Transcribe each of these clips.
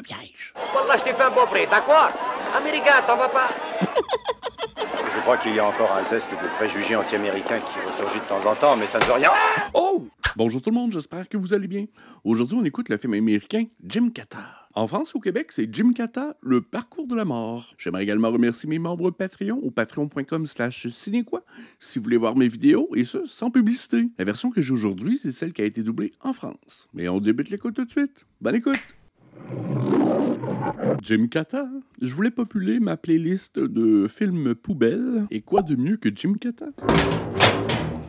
un piège. Wallah, je t'ai fait un bon prix, d'accord? Américain, t'en vas pas? Je crois qu'il y a encore un zeste de préjugés anti-américains qui ressurgit de temps en temps, mais ça ne veut rien. Oh! Bonjour tout le monde, j'espère que vous allez bien. Aujourd'hui, on écoute le film américain Gymkata. En France et au Québec, c'est Gymkata, le parcours de la mort. J'aimerais également remercier mes membres Patreon au patreon.com/cinéquoi si vous voulez voir mes vidéos, et ce, sans publicité. La version que j'ai aujourd'hui, c'est celle qui a été doublée en France. Mais on débute l'écoute tout de suite. Bonne écoute! Gymkata. Je voulais populer ma playlist de films poubelles. Et quoi de mieux que Gymkata?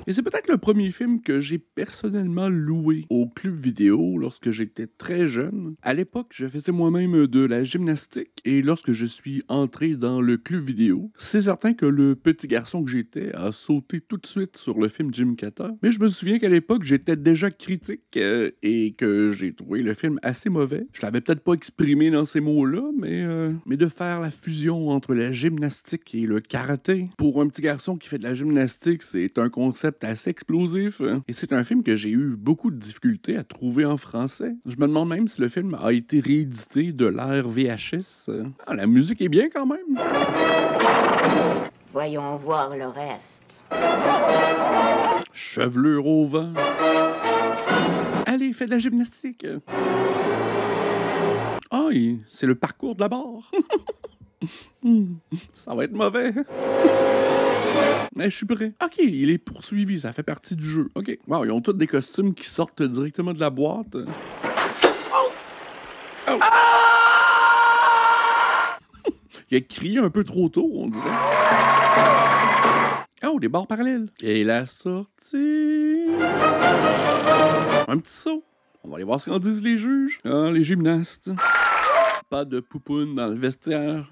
Et c'est peut-être le premier film que j'ai personnellement loué au club vidéo lorsque j'étais très jeune. À l'époque, je faisais moi-même de la gymnastique et lorsque je suis entré dans le club vidéo, c'est certain que le petit garçon que j'étais a sauté tout de suite sur le film Gymkata. Mais je me souviens qu'à l'époque, j'étais déjà critique et que j'ai trouvé le film assez mauvais. Je l'avais peut-être pas exprimé dans ces mots-là, mais de faire la fusion entre la gymnastique et le karaté. Pour un petit garçon qui fait de la gymnastique, c'est un concept assez explosif. Et c'est un film que j'ai eu beaucoup de difficultés à trouver en français. Je me demande même si le film a été réédité de l'ère VHS. Ah, la musique est bien quand même. Voyons voir le reste. Chevelure au vent. Allez, fais de la gymnastique. Ah, c'est le parcours de la mort. Ça va être mauvais. Mais je suis prêt. OK, il est poursuivi, ça fait partie du jeu. OK. Wow, ils ont tous des costumes qui sortent directement de la boîte. Oh! Il a crié un peu trop tôt, on dirait. Oh, des barres parallèles. Et la sortie... Un petit saut. On va aller voir ce qu'en disent les juges. Ah, les gymnastes. Pas de poupoune dans le vestiaire.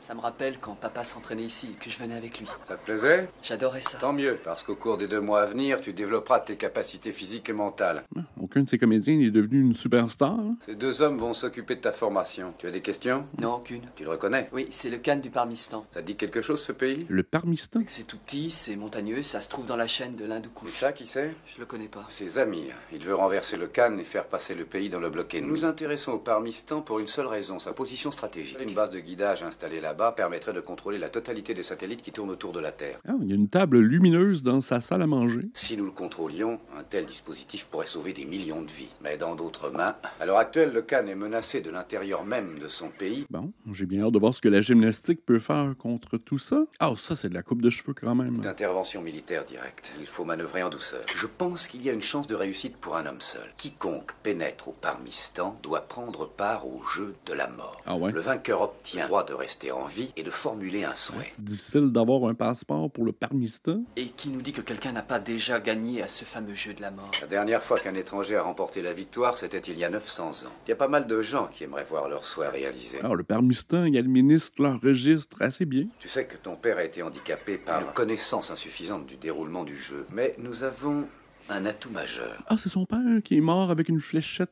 Ça me rappelle quand papa s'entraînait ici et que je venais avec lui. Ça te plaisait? J'adorais ça. Tant mieux, parce qu'au cours des 2 mois à venir, tu développeras tes capacités physiques et mentales. Aucun de ces comédiens n'est devenu une superstar. Hein? Ces 2 hommes vont s'occuper de ta formation. Tu as des questions? Non, aucune. Tu le reconnais? Oui, c'est le Khan du Parmistan. Ça te dit quelque chose, ce pays? Le Parmistan? C'est tout petit, c'est montagneux, ça se trouve dans la chaîne de Et l'Hindoukouche. ça, qui c'est? Je le connais pas. C'est Zamir. Il veut renverser le Khan et faire passer le pays dans le bloc ennemi. Nous nous intéressons au Parmistan pour une seule raison, sa position stratégique. Une base de guidage installée là-bas permettrait de contrôler la totalité des satellites qui tournent autour de la Terre. Ah, il y a une table lumineuse dans sa salle à manger. Si nous le contrôlions, un tel dispositif pourrait sauver des millions de vies. Mais dans d'autres mains, à l'heure actuelle, le Khan est menacé de l'intérieur même de son pays. Bon, j'ai bien hâte de voir ce que la gymnastique peut faire contre tout ça. Ah, ça, c'est de la coupe de cheveux quand même. D'intervention militaire directe. Il faut manœuvrer en douceur. Je pense qu'il y a une chance de réussite pour un homme seul. Quiconque pénètre au Parmistan doit prendre part au jeu de la mort. Ah ouais? Le vainqueur obtient le droit de rester en vie et de formuler un souhait. C'est difficile d'avoir un passeport pour le Parmistan. Et qui nous dit que quelqu'un n'a pas déjà gagné à ce fameux jeu de la mort? La dernière fois qu'un étranger a remporté la victoire, c'était il y a 900 ans. Il y a pas mal de gens qui aimeraient voir leur souhait réalisé. Alors, le Parmistan, il administre leur registre assez bien. Tu sais que ton père a été handicapé par une connaissance insuffisante du déroulement du jeu. Mais nous avons un atout majeur. Ah, c'est son père qui est mort avec une fléchette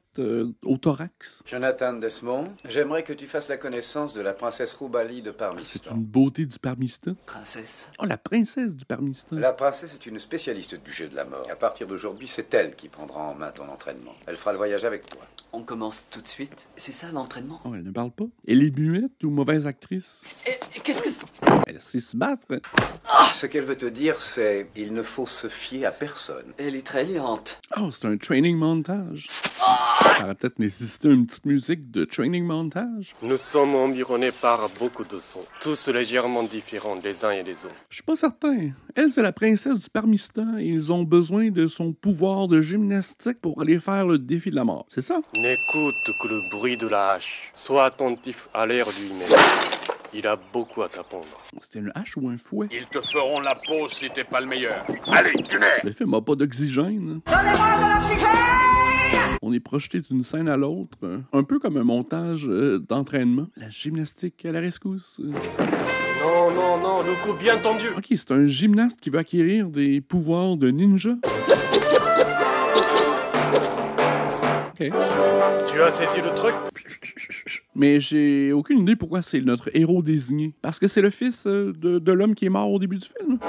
au thorax. Jonathan Desmond, j'aimerais que tu fasses la connaissance de la princesse Roubali de C'est Parmistan. une beauté du Parmistan. Princesse. Oh, la princesse du Parmistan. La princesse est une spécialiste du jeu de la mort. À partir d'aujourd'hui, c'est elle qui prendra en main ton entraînement. Elle fera le voyage avec toi. On commence tout de suite. C'est ça l'entraînement? Oh, elle ne parle pas. Elle est muette ou mauvaise actrice? Et qu'est-ce que c'est? Elle sait se battre. Ce qu'elle veut te dire, c'est il ne faut se fier à personne. Elle est très lente. Oh, c'est un training montage. Ça aurait peut-être nécessité une petite musique de training montage. Nous sommes environnés par beaucoup de sons, tous légèrement différents les uns et les autres. Je suis pas certain. Elle, c'est la princesse du Parmistan et ils ont besoin de son pouvoir de gymnastique pour aller faire le défi de la mort. C'est ça? N'écoute que le bruit de la hache. Sois attentif à l'air lui-même. Il a beaucoup à t'apprendre. C'était une hache ou un fouet? Ils te feront la peau si t'es pas le meilleur. Allez, tu n'es! Le film n'a pas d'oxygène. Donnez-moi de l'oxygène! On est projeté d'une scène à l'autre, un peu comme un montage d'entraînement. La gymnastique à la rescousse. Non, non, non, le coup bien tendu. Ok, c'est un gymnaste qui veut acquérir des pouvoirs de ninja. Ok. Tu as saisi le truc? Mais j'ai aucune idée pourquoi c'est notre héros désigné. Parce que c'est le fils de l'homme qui est mort au début du film.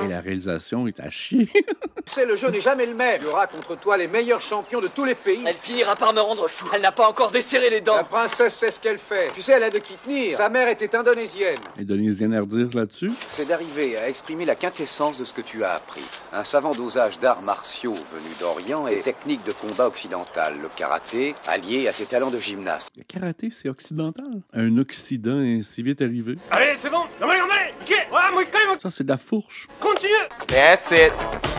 Et la réalisation est à chier. Tu sais, le jeu n'est jamais le même. Il y aura contre toi les meilleurs champions de tous les pays. Elle finira par me rendre fou. Elle n'a pas encore desserré les dents. La princesse sait ce qu'elle fait. Tu sais, elle a de qui tenir. Sa mère était indonésienne. Indonésienne à redire là-dessus. C'est d'arriver à exprimer la quintessence de ce que tu as appris. Un savant dosage d'arts martiaux venus d'Orient et techniques de combat occidentales. Le karaté, allié à tes talents de gymnaste. Le karaté, c'est occidental. Un Occident est si vite arrivé. Allez, c'est bon. Ça, c'est de la fourche. Continue. That's it.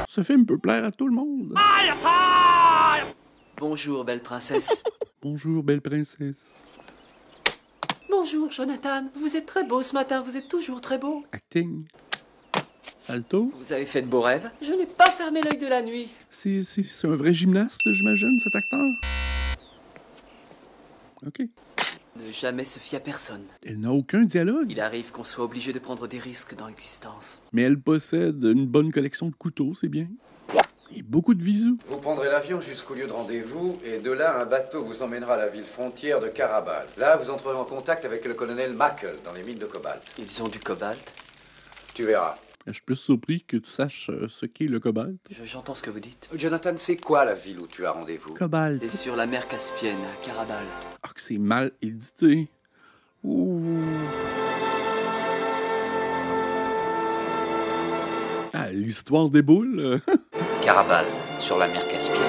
Ce film peut plaire à tout le monde. Bonjour, belle princesse. Bonjour, belle princesse. Bonjour, Jonathan. Vous êtes très beau ce matin. Vous êtes toujours très beau. Acting. Salto. Vous avez fait de beaux rêves. Je n'ai pas fermé l'œil de la nuit. C'est un vrai gymnaste, j'imagine, cet acteur. OK. Ne jamais se fier à personne. Elle n'a aucun dialogue, Il arrive qu'on soit obligé de prendre des risques dans l'existence. mais elle possède une bonne collection de couteaux, c'est bien. Et beaucoup de visous. Vous prendrez l'avion jusqu'au lieu de rendez-vous et de là, un bateau vous emmènera à la ville frontière de Karabal. Là, vous entrerez en contact avec le colonel Mackel dans les mines de cobalt. Ils ont du cobalt. Tu verras. Je suis plus surpris que tu saches ce qu'est le cobalt. J'entends ce que vous dites. Jonathan, c'est quoi la ville où tu as rendez-vous? Cobalt. C'est sur la mer Caspienne, à Karabal. Ah, que c'est mal édité. Ouh. Ah, l'histoire des boules. Karabal, sur la mer Caspienne.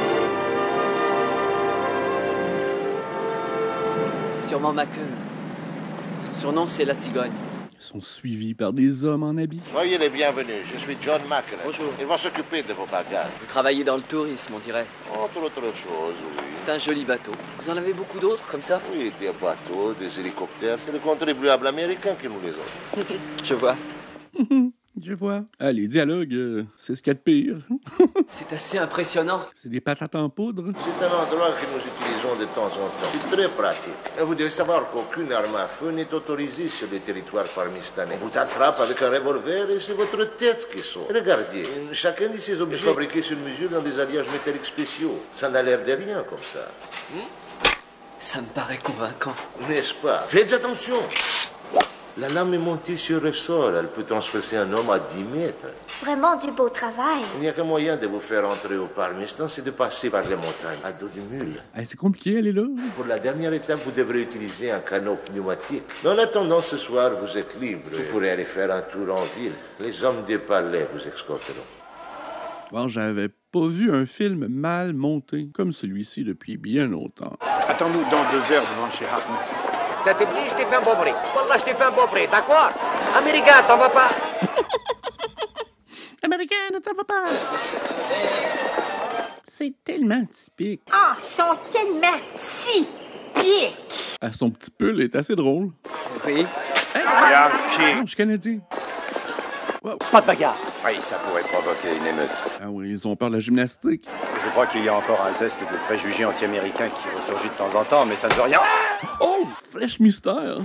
C'est sûrement Mackel. Son surnom, c'est la cigogne. Ils sont suivis par des hommes en habit. Soyez les bienvenus, je suis John Macklin. Bonjour. Ils vont s'occuper de vos bagages. Vous travaillez dans le tourisme, on dirait. Entre autres choses, oui. C'est un joli bateau. Vous en avez beaucoup d'autres, comme ça? Oui, des bateaux, des hélicoptères, c'est les contribuables américains qui nous les offrent. Je vois. Je vois. Ah, les dialogues, c'est ce qu'il y a de pire. C'est assez impressionnant. C'est des patates en poudre. C'est un endroit que nous utilisons de temps en temps. C'est très pratique. Et vous devez savoir qu'aucune arme à feu n'est autorisée sur le territoire parmistanais. On vous attrape avec un revolver et c'est votre tête qui sort. Regardez, chacun de ces objets est fabriqué sur mesure dans des alliages métalliques spéciaux. Ça n'a l'air de rien comme ça. Ça me paraît convaincant. N'est-ce pas? Faites attention. La lame est montée sur ressort. Elle peut transpercer un homme à 10 mètres. Vraiment du beau travail. Il n'y a qu'un moyen de vous faire entrer au Parmistan, c'est de passer par les montagnes, à dos de mule. Ah, c'est compliqué, elle est là. Pour la dernière étape, vous devrez utiliser un canot pneumatique. Mais en attendant, ce soir, vous êtes libre. Vous pourrez aller faire un tour en ville. Les hommes des palais vous escorteront. Bon, j'avais pas vu un film mal monté comme celui-ci depuis bien longtemps. Attends-nous dans 2 heures devant chez Hartnett. Ça te plaît, je t'ai fait un beau prix. Wallah, je t'ai fait un beau prix, d'accord? Américain, t'en vas pas? Américain, ne t'en va pas! C'est tellement typique. Ah, ils sont tellement typiques. Ah, son petit pull est assez drôle. Oui. Non, je suis canadien. Pas de bagarre. Oui, ça pourrait provoquer une émeute. Ah oui, ils ont peur de la gymnastique. Je crois qu'il y a encore un zeste de préjugés anti-américains qui ressurgit de temps en temps, mais ça ne veut rien. Oh! Flèche mystère!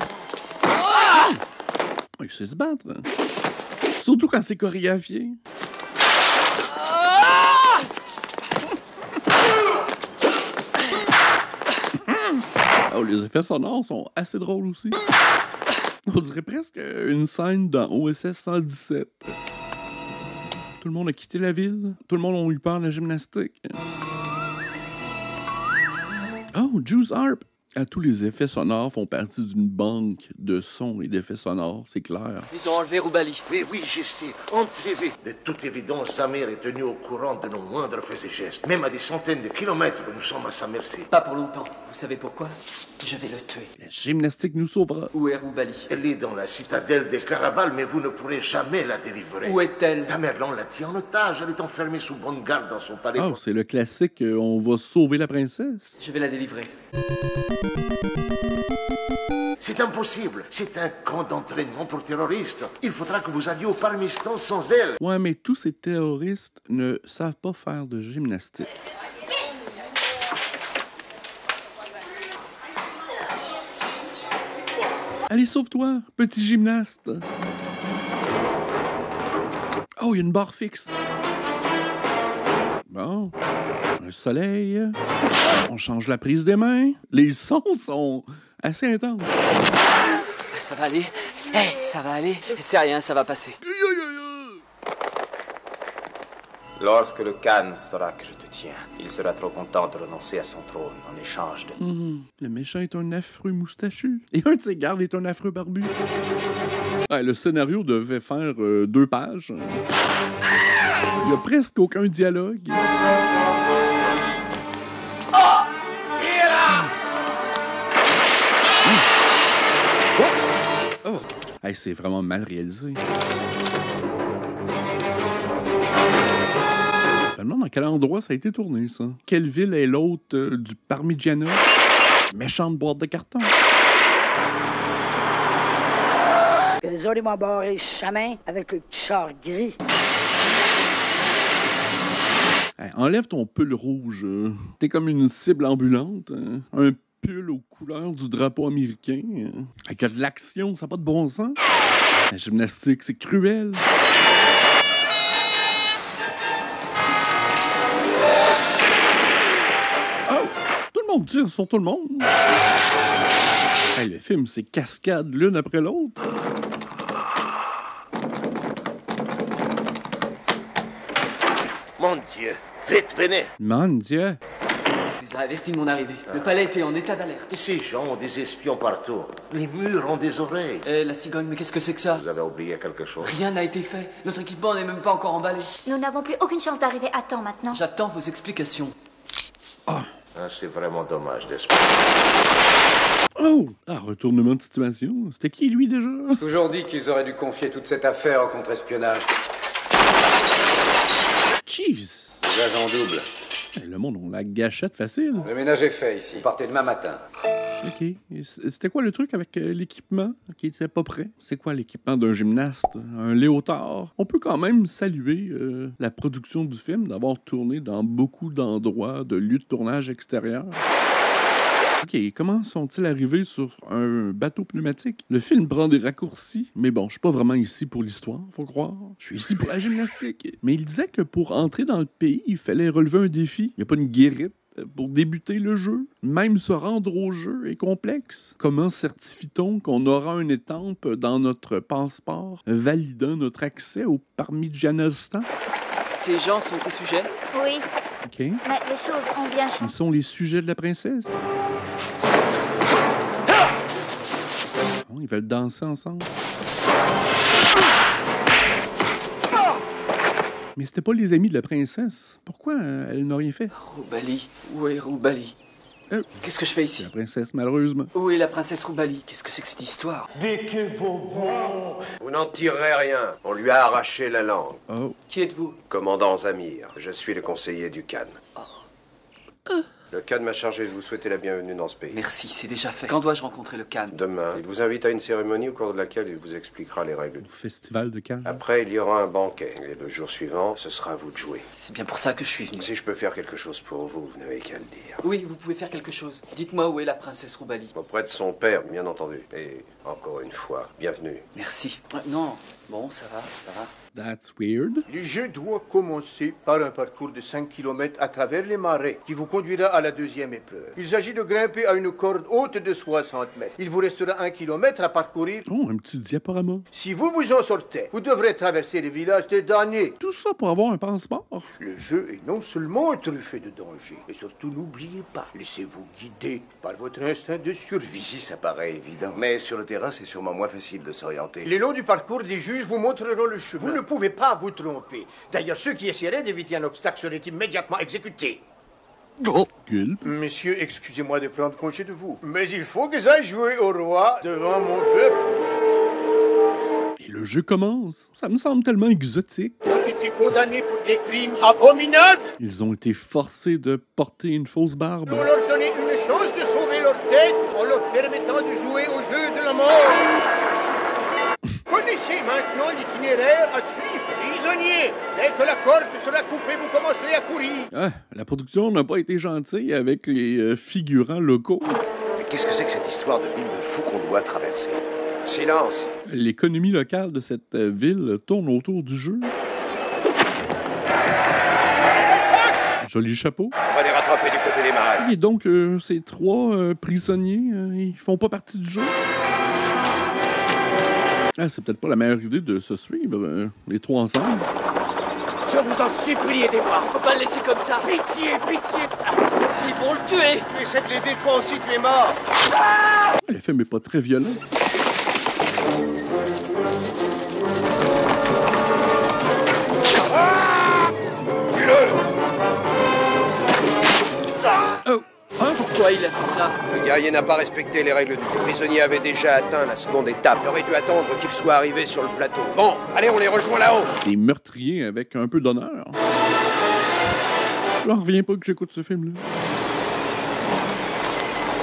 Ah! Il sait se battre. Surtout quand c'est chorégraphié. Oh, les effets sonores sont assez drôles aussi. On dirait presque une scène dans OSS 117. Tout le monde a quitté la ville. Tout le monde a eu peur de la gymnastique. Oh, Juice Harp! Tous les effets sonores font partie d'une banque de sons et d'effets sonores, c'est clair. Ils ont enlevé Roubali. Oui, je sais. Entrez vite. De toute évidence, sa mère est tenue au courant de nos moindres faits et gestes. Même à des centaines de kilomètres, nous sommes à sa merci. Pas pour longtemps. Vous savez pourquoi? Je vais le tuer. La gymnastique nous sauvera. Où est Roubali? Elle est dans la citadelle de Karabal, mais vous ne pourrez jamais la délivrer. Où est-elle? Tamerlan l'a tient en otage. Elle est enfermée sous bonne garde dans son palais. Oh, c'est le classique, on va sauver la princesse. Je vais la délivrer. C'est impossible. C'est un camp d'entraînement pour terroristes. Il faudra que vous alliez au Parmistan sans elle. Ouais, mais tous ces terroristes ne savent pas faire de gymnastique. Allez, sauve-toi, petit gymnaste. Oh, il y a une barre fixe. Bon, un soleil. On change la prise des mains. Les sons sont assez intenses. Ça va aller. Ça va aller. C'est rien, ça va passer. Lorsque le Khan saura que je te tiens, il sera trop content de renoncer à son trône en échange de... Le méchant est un affreux moustachu. Et un de ses gardes est un affreux barbu. Ouais, le scénario devait faire 2 pages. Il y a presque aucun dialogue. Oh! Hey, c'est vraiment mal réalisé. Je me demande dans quel endroit ça a été tourné, ça. Quelle ville est l'hôte du Parmigiano? Méchante boîte de carton. Eux autres, ils m'ont barré le chemin avec le petit char gris. Hey, enlève ton pull rouge. T'es comme une cible ambulante. Un pull aux couleurs du drapeau américain. Avec de l'action, ça n'a pas de bon sens. La gymnastique, c'est cruel. Oh! Tout le monde tire sur tout le monde. Hey, le film, c'est cascade l'une après l'autre. Mon Dieu, vite, venez. Mon Dieu. Il les a avertis de mon arrivée. Le palais était en état d'alerte. Ces gens ont des espions partout. Les murs ont des oreilles. Eh, la cigogne, mais qu'est-ce que c'est que ça? Vous avez oublié quelque chose. Rien n'a été fait. Notre équipement n'est même pas encore emballé. Nous n'avons plus aucune chance d'arriver à temps maintenant. J'attends vos explications. Ah, c'est vraiment dommage d'espérer. Oh! Ah, retournement de situation. C'était qui, lui, déjà? Toujours dit qu'ils auraient dû confier toute cette affaire au contre-espionnage. Jeez! Les agents doubles. Hey, le monde, on la gâchette facile. Le ménage est fait ici. Partez demain matin. OK. Et c'était quoi le truc avec l'équipement qui était pas prêt? C'est quoi l'équipement d'un gymnaste? Un léotard? On peut quand même saluer la production du film d'avoir tourné dans beaucoup d'endroits de lieux de tournage extérieurs. OK, comment sont-ils arrivés sur un bateau pneumatique? Le film prend des raccourcis, mais bon, je suis pas vraiment ici pour l'histoire, faut croire. Je suis ici pour la gymnastique. Mais il disait que pour entrer dans le pays, il fallait relever un défi. Il n'y a pas une guérite pour débuter le jeu. Même se rendre au jeu est complexe. Comment certifie-t-on qu'on aura une étampe dans notre passeport validant notre accès au Parmigianostan? Ces gens sont tes sujets? Oui, OK. mais les choses ont bien changé. Ils sont les sujets de la princesse. Oh, ils veulent danser ensemble. Mais c'était pas les amis de la princesse. Pourquoi elle n'a rien fait? Roubali. Où est Roubali? Qu'est-ce que je fais C'est ici? la princesse, malheureusement. Où est la princesse Roubali? Qu'est-ce que c'est que cette histoire? Vous n'en tirerez rien. On lui a arraché la langue. Oh. Qui êtes-vous? Commandant Zamir, je suis le conseiller du Khan. Le Khan m'a chargé de vous souhaiter la bienvenue dans ce pays. Merci, c'est déjà fait. Quand dois-je rencontrer le Khan? Demain, il vous invite à une cérémonie au cours de laquelle il vous expliquera les règles. Au festival de Cannes. Après, il y aura un banquet. Et le jour suivant, ce sera à vous de jouer. C'est bien pour ça que je suis venu. Si je peux faire quelque chose pour vous, vous n'avez qu'à le dire. Oui, vous pouvez faire quelque chose. Dites-moi où est la princesse Roubali. Auprès de son père, bien entendu. Et encore une fois, bienvenue. Merci. Non, bon, ça va, ça va. That's weird. Le jeu doit commencer par un parcours de 5 km à travers les marais qui vous conduira à la deuxième épreuve. Il s'agit de grimper à une corde haute de 60 mètres. Il vous restera 1 kilomètre à parcourir. Oh, un petit diaporama. Si vous vous en sortez, vous devrez traverser les villages des damnés. Tout ça pour avoir un passeport. Le jeu est non seulement truffé de dangers, mais surtout n'oubliez pas, laissez-vous guider par votre instinct de survie. Ici, ça paraît évident. Mais sur le terrain, c'est sûrement moins facile de s'orienter. Les longs du parcours des juges vous montreront le chemin. Vous ne pouvez pas vous tromper. D'ailleurs, ceux qui essaieraient d'éviter un obstacle seraient immédiatement exécutés. Oh, gueule. Messieurs, excusez-moi de prendre congé de vous, mais il faut que j'aille jouer au roi devant mon peuple. Et le jeu commence. Ça me semble tellement exotique. Ils ont été condamnés pour des crimes abominables. Ils ont été forcés de porter une fausse barbe. On leur donnait une chance de sauver leur tête en leur permettant de jouer au jeu de la mort. Connaissez maintenant l'itinéraire à suivre. Prisonniers, dès que la corde sera coupée, vous commencerez à courir. Ah, la production n'a pas été gentille avec les figurants locaux. Mais qu'est-ce que c'est que cette histoire de ville de fou qu'on doit traverser? Silence! L'économie locale de cette ville tourne autour du jeu. Joli chapeau. On va les rattraper du côté des marais. Et donc, ces 3 prisonniers, ils font pas partie du jeu. Ah, c'est peut-être pas la meilleure idée de se suivre, les 3 ensemble. Je vous en supplie, aidez-moi. On peut pas le laisser comme ça. Pitié, pitié. Ils vont le tuer. Tu essaies de l'aider, toi aussi, tu es mort. Le film est pas très violent. Pourquoi il a fait ça? Le guerrier n'a pas respecté les règles du jeu. Le prisonnier avait déjà atteint la seconde étape. Il aurait dû attendre qu'il soit arrivé sur le plateau. Bon, allez, on les rejoint là-haut. Des meurtriers avec un peu d'honneur. J'en reviens pas que j'écoute ce film-là.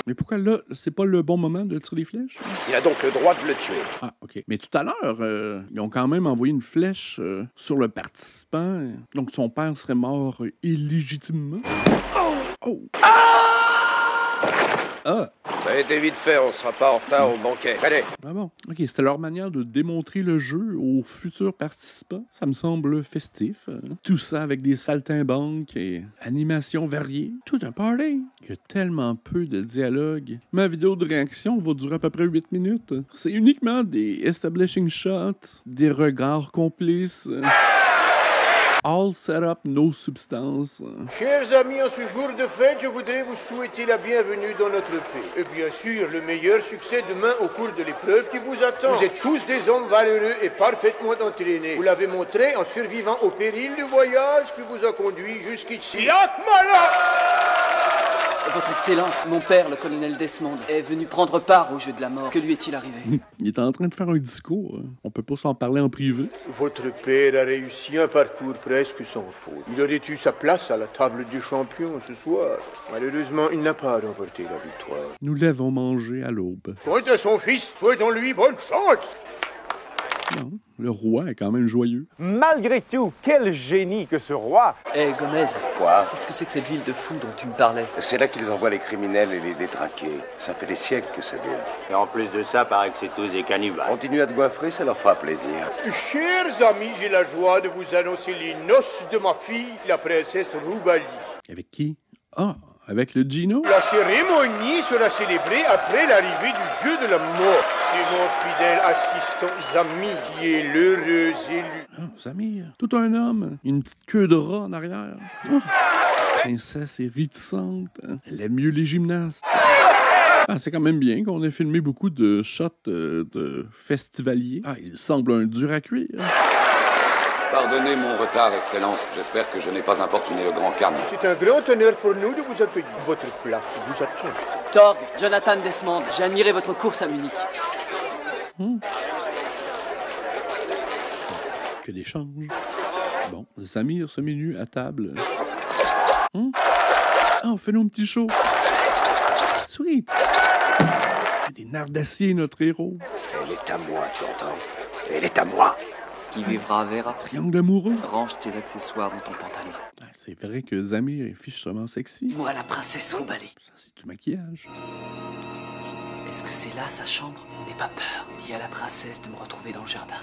Mais pourquoi là, c'est pas le bon moment de tirer les flèches? Il a donc le droit de le tuer. Ah, OK. Mais tout à l'heure, ils ont quand même envoyé une flèche sur le participant. Donc son père serait mort illégitimement. Oh! Ah! Ça a été vite fait, on sera pas en retard au banquet. Allez! Ah bon? OK, c'était leur manière de démontrer le jeu aux futurs participants. Ça me semble festif. Tout ça avec des saltimbanques et animations variées. Tout un party! Il y a tellement peu de dialogue. Ma vidéo de réaction va durer à peu près 8 minutes. C'est uniquement des establishing shots, des regards complices. All set up, no substance. Chers amis, en ce jour de fête, je voudrais vous souhaiter la bienvenue dans notre pays. Et bien sûr, le meilleur succès demain au cours de l'épreuve qui vous attend. Vous êtes tous des hommes valeureux et parfaitement entraînés. Vous l'avez montré en survivant au péril du voyage qui vous a conduit jusqu'ici. Votre Excellence, mon père, le colonel Desmond, est venu prendre part au jeu de la mort. Que lui est-il arrivé? Il est en train de faire un discours. On peut pas s'en parler en privé. Votre père a réussi un parcours presque sans faute. Il aurait eu sa place à la table du champion ce soir. Malheureusement, il n'a pas remporté la victoire. Nous l'avons mangé à l'aube. Quant à son fils, souhaitons-lui bonne chance. Non, le roi est quand même joyeux. Malgré tout, quel génie que ce roi! Hé, Gomez. Quoi? Qu'est-ce que c'est que cette ville de fous dont tu me parlais? C'est là qu'ils envoient les criminels et les détraqués. Ça fait des siècles que ça dure. Et en plus de ça, paraît que c'est tous des cannibales. Continue à te goinfrer, ça leur fera plaisir. Chers amis, j'ai la joie de vous annoncer les noces de ma fille, la princesse Roubali. Avec qui? Ah, avec le Gino? La cérémonie sera célébrée après l'arrivée du jeu de la mort. C'est mon fidèle assistant Zamir qui est l'heureux élu. Ah, Zamir, tout un homme, une petite queue de rat en arrière. Oh. Princesse est réticente, elle aime mieux les gymnastes. Ah, c'est quand même bien qu'on ait filmé beaucoup de shots de festivaliers. Ah, il semble un dur à cuire. Pardonnez mon retard, Excellence. J'espère que je n'ai pas importuné le grand Khan. C'est un grand honneur pour nous de vous accueillir. Votre place vous attend. Torg, Jonathan Desmond, j'ai admiré votre course à Munich. Que d'échanges. Bon, Zamir se met nu à table. Ah, on fait nos petits shows. Sweet. Il a des nerfs d'acier, notre héros. Elle est à moi, tu entends? Elle est à moi. Qui vivra verra. Triangle amoureux. Range tes accessoires dans ton pantalon. Ah, c'est vrai que Zamir est fichement sexy. Moi, la princesse Roubali. Ça, c'est du maquillage. Est-ce que c'est là sa chambre? N'aie pas peur. Dis à la princesse de me retrouver dans le jardin.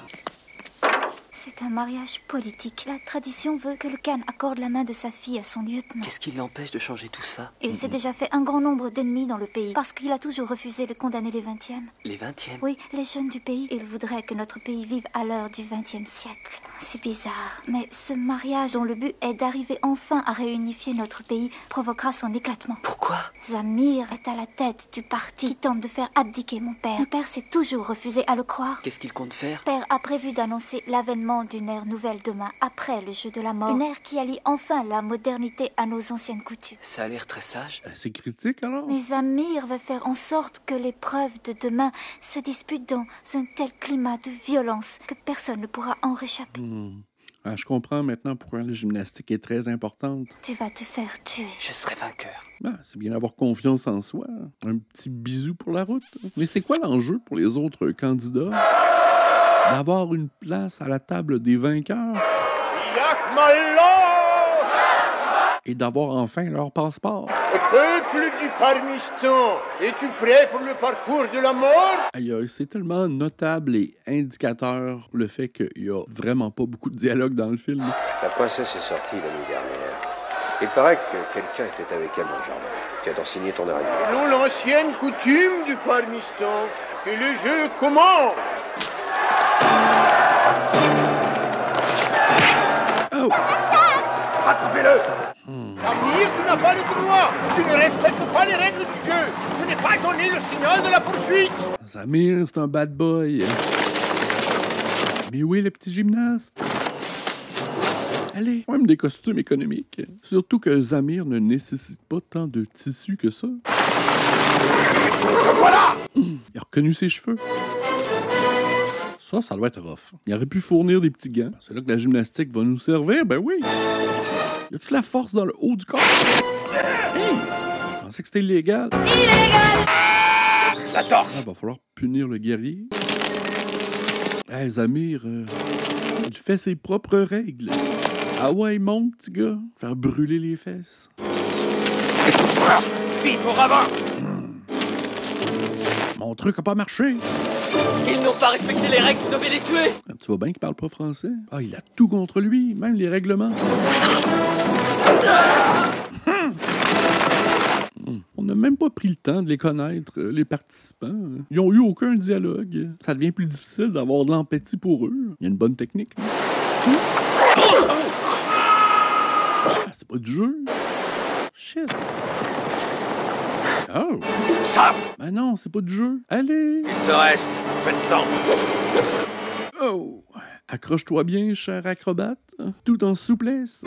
C'est un mariage politique. La tradition veut que le Khan accorde la main de sa fille à son lieutenant. Qu'est-ce qui l'empêche de changer tout ça? Il s'est déjà fait un grand nombre d'ennemis dans le pays, parce qu'il a toujours refusé de condamner les 20e. Les 20e? Oui, les jeunes du pays. Il voudrait que notre pays vive à l'heure du 20e siècle. C'est bizarre, mais ce mariage dont le but est d'arriver enfin à réunifier notre pays provoquera son éclatement. Pourquoi? Zamir est à la tête du parti qui tente de faire abdiquer mon père. Mon père s'est toujours refusé à le croire. Qu'est-ce qu'il compte faire? Père a prévu d'annoncer l'avènement d'une ère nouvelle demain, après le jeu de la mort. Une ère qui allie enfin la modernité à nos anciennes coutumes. Ça a l'air très sage. C'est critique, alors? Mais Zamir veut faire en sorte que l'épreuve de demain se dispute dans un tel climat de violence que personne ne pourra en réchapper. Ah, je comprends maintenant pourquoi la gymnastique est très importante. Tu vas te faire tuer. Je serai vainqueur. Ah, c'est bien d'avoir confiance en soi. Un petit bisou pour la route. Mais c'est quoi l'enjeu pour les autres candidats? D'avoir une place à la table des vainqueurs? Et d'avoir enfin leur passeport? Peuple du Parmistan, es-tu prêt pour le parcours de la mort? Aïe, c'est tellement notable et indicateur le fait qu'il y a vraiment pas beaucoup de dialogue dans le film. La princesse est sortie la nuit dernière. Il paraît que quelqu'un était avec elle dans le jardin. Tu as donc signé ton arrivée. Selon l'ancienne coutume du Parmistan, que le jeu commence. Oh! Rattrapez-le! Samir, tu n'as pas le droit. Tu ne respectes pas les règles du jeu. Je n'ai pas donné le signal de la poursuite. Samir, c'est un bad boy. Mais où est le petit gymnaste? Allez, même des costumes économiques. Surtout que Samir ne nécessite pas tant de tissu que ça. Voilà! Il a reconnu ses cheveux. Ça doit être rough. Il aurait pu fournir des petits gants. C'est là que la gymnastique va nous servir, ben oui. Il y a toute la force dans le haut du corps. Hey! Je pensais que c'était illégal. La torche! Il va falloir punir le guerrier. Hey, Samir, il fait ses propres règles. Ah ouais, monte, petit gars. Faire brûler les fesses. Fille pour avant! Mon truc a pas marché. Ils n'ont pas respecté les règles, vous devez les tuer. Ah, tu vois bien qu'il parle pas français? Ah, il a tout contre lui, même les règlements. On n'a même pas pris le temps de les connaître, les participants. Ils n'ont eu aucun dialogue. Ça devient plus difficile d'avoir de l'empathie pour eux. Il y a une bonne technique. Ah, c'est pas du jeu. Shit. Oh! Ça! Ben non, c'est pas du jeu. Allez! Il te reste peu de temps. Oh! Accroche-toi bien, cher acrobate, tout en souplesse.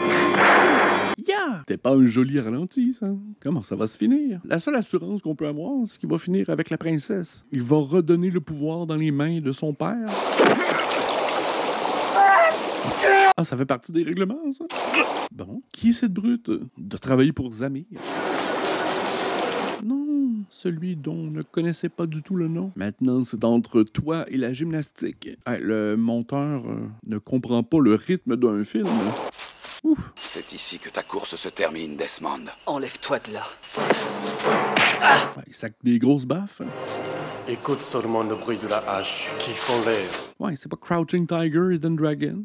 Yeah! T'es pas un joli ralenti, ça. Comment ça va se finir? La seule assurance qu'on peut avoir, c'est qu'il va finir avec la princesse. Il va redonner le pouvoir dans les mains de son père. Ah, ça fait partie des règlements, ça? Bon, qui est cette brute de travailler pour Samir? Non, celui dont on ne connaissait pas du tout le nom. Maintenant, c'est entre toi et la gymnastique. Le monteur ne comprend pas le rythme d'un film. Ouf. C'est ici que ta course se termine, Desmond. Enlève-toi de là. Il sac des grosses baffes. Écoute seulement le bruit de la hache qui font l'air. Ouais, c'est pas Crouching Tiger, Hidden Dragon.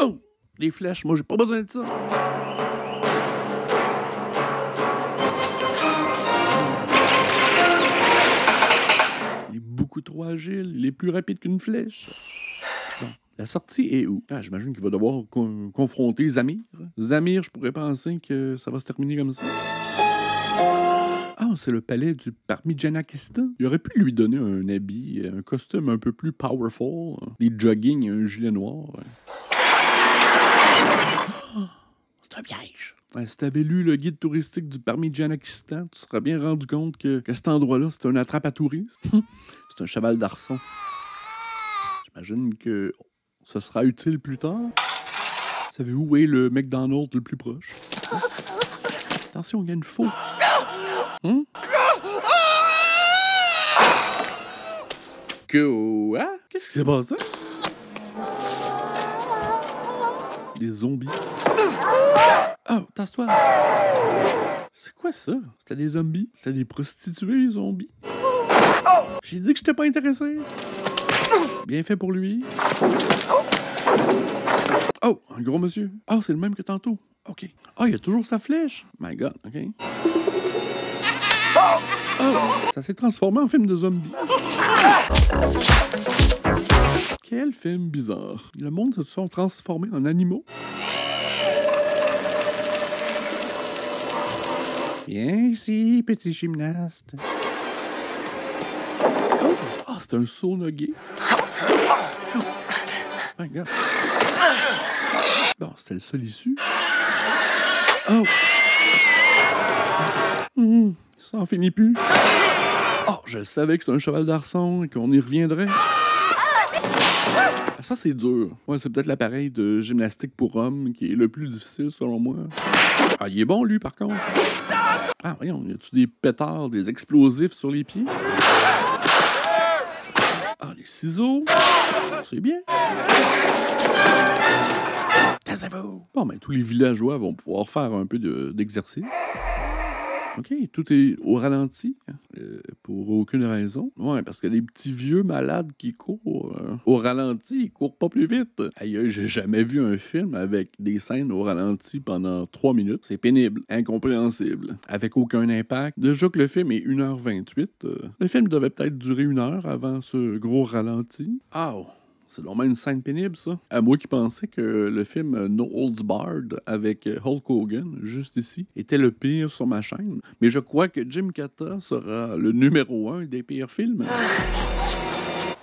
Oh! Des flèches, moi j'ai pas besoin de ça. Il est beaucoup trop agile, il est plus rapide qu'une flèche. Bon, la sortie est où? Ah, j'imagine qu'il va devoir confronter Samir. Samir, je pourrais penser que ça va se terminer comme ça. Ah, c'est le palais du Parmigianakistan. Il aurait pu lui donner un habit, un costume un peu plus powerful, des jogging et un gilet noir. C'est un piège. Ouais, si t'avais lu le guide touristique du Parmigianakistan, tu serais bien rendu compte que cet endroit-là, c'est un attrape à touristes. C'est un cheval d'arçon. J'imagine que ce sera utile plus tard. Savez-vous où est le McDonald's le plus proche? Attention, il y a une faux. Quoi? Qu'est-ce qui s'est passé? Des zombies. Oh, tasse-toi. C'est quoi ça? C'était des zombies? C'était des prostituées, les zombies? J'ai dit que j'étais pas intéressé. Bien fait pour lui. Oh, un gros monsieur. Oh, c'est le même que tantôt. OK. Oh, il a toujours sa flèche. My God, OK. Oh, ça s'est transformé en film de zombies. Quel film bizarre. Le monde se sont transformés en animaux. Viens ici, petit gymnaste. Oh, c'est un sauna gay. Oh. My God. Bon, c'était le seul issue. Oh. Ça en finit plus. Oh, je savais que c'est un cheval d'arçon et qu'on y reviendrait. Ah, ça, c'est dur. Ouais, c'est peut-être l'appareil de gymnastique pour hommes qui est le plus difficile, selon moi. Ah, il est bon, lui, par contre. Ah, voyons, y a-tu des pétards, des explosifs sur les pieds? Ah, les ciseaux. C'est bien. Taisez-vous. Bon, ben, tous les villageois vont pouvoir faire un peu d'exercice. OK, tout est au ralenti, pour aucune raison. Ouais, parce que les petits vieux malades qui courent au ralenti, ils courent pas plus vite. Aïe, j'ai jamais vu un film avec des scènes au ralenti pendant 3 minutes. C'est pénible, incompréhensible, avec aucun impact. Déjà que le film est 1h28, le film devait peut-être durer 1 heure avant ce gros ralenti. Ah, C'est vraiment une scène pénible, ça. À moi qui pensais que le film No Holds Barred avec Hulk Hogan, juste ici, était le pire sur ma chaîne. Mais je crois que Jim Kata sera le numéro 1 des pires films.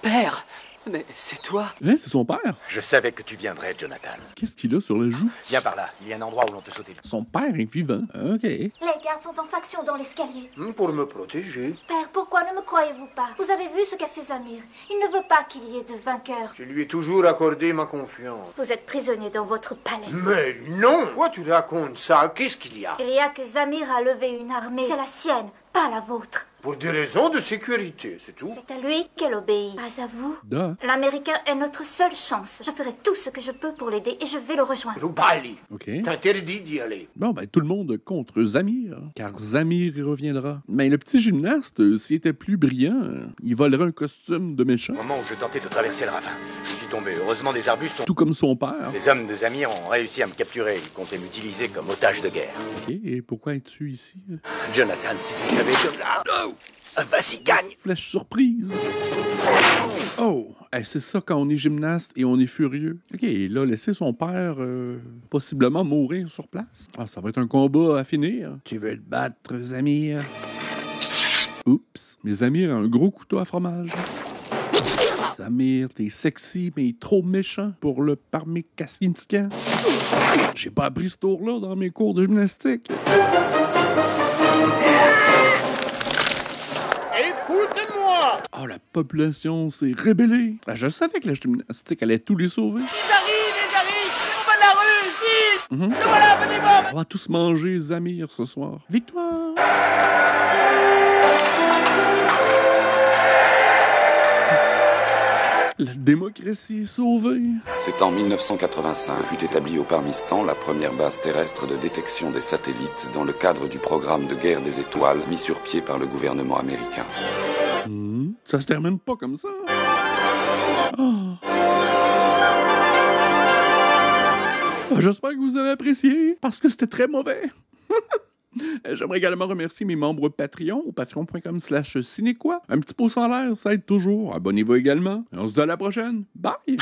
Père! Mais c'est toi? Hein, c'est son père? Je savais que tu viendrais, Jonathan. Qu'est-ce qu'il a sur le joue? Viens par là, il y a un endroit où l'on peut sauter. Son père est vivant. OK. Les gardes sont en faction dans l'escalier. Pour me protéger. Père, pourquoi ne me croyez-vous pas? Vous avez vu ce qu'a fait Zamir. Il ne veut pas qu'il y ait de vainqueur. Je lui ai toujours accordé ma confiance. Vous êtes prisonnier dans votre palais. Mais non! Pourquoi tu racontes ça? Qu'est-ce qu'il y a? Il y a que Zamir a levé une armée. C'est la sienne, pas la vôtre. Pour des raisons de sécurité, c'est tout. C'est à lui qu'elle obéit, pas à vous. Duh. L'Américain est notre seule chance. Je ferai tout ce que je peux pour l'aider et je vais le rejoindre. Rubali, OK. t'interdis d'y aller. Bon, ben, tout le monde contre Zamir, car Zamir y reviendra. Mais le petit gymnaste, s'il était plus brillant, il volerait un costume de méchant. Au moment où je tentais de traverser le ravin, je suis tombé. Heureusement, des arbustes ont... Tout comme son père. Les hommes de Zamir ont réussi à me capturer. Ils comptaient m'utiliser comme otage de guerre. OK, et pourquoi es-tu ici? Jonathan, si tu savais comme là... Oh! Vas-y, gagne! Flèche surprise. Oh! Hey, c'est ça quand on est gymnaste et on est furieux. OK, là, laisser son père possiblement mourir sur place. Ah, ça va être un combat à finir. Tu veux le battre, Zamir? Oups! Mais Zamir a un gros couteau à fromage. Zamir, t'es sexy, mais trop méchant pour le parmi Kaczynski. J'ai pas appris ce tour-là dans mes cours de gymnastique. Écoute-moi! Oh, la population s'est rébellée. Ah, je savais que la gymnastique allait tous les sauver. Ils arrivent! On va de la rue! Vite! Mhm. Nous voilà, venez voir! On va tous manger Zamir ce soir. Victoire! La démocratie est sauvée. C'est en 1985 fut établie au Parmistan la première base terrestre de détection des satellites dans le cadre du programme de guerre des étoiles mis sur pied par le gouvernement américain. Ça se termine pas comme ça. Oh. J'espère que vous avez apprécié, parce que c'était très mauvais. J'aimerais également remercier mes membres Patreon au patreon.com/cinéquois. Un petit pouce en l'air, ça aide toujours. Abonnez-vous également. Et on se dit à la prochaine. Bye!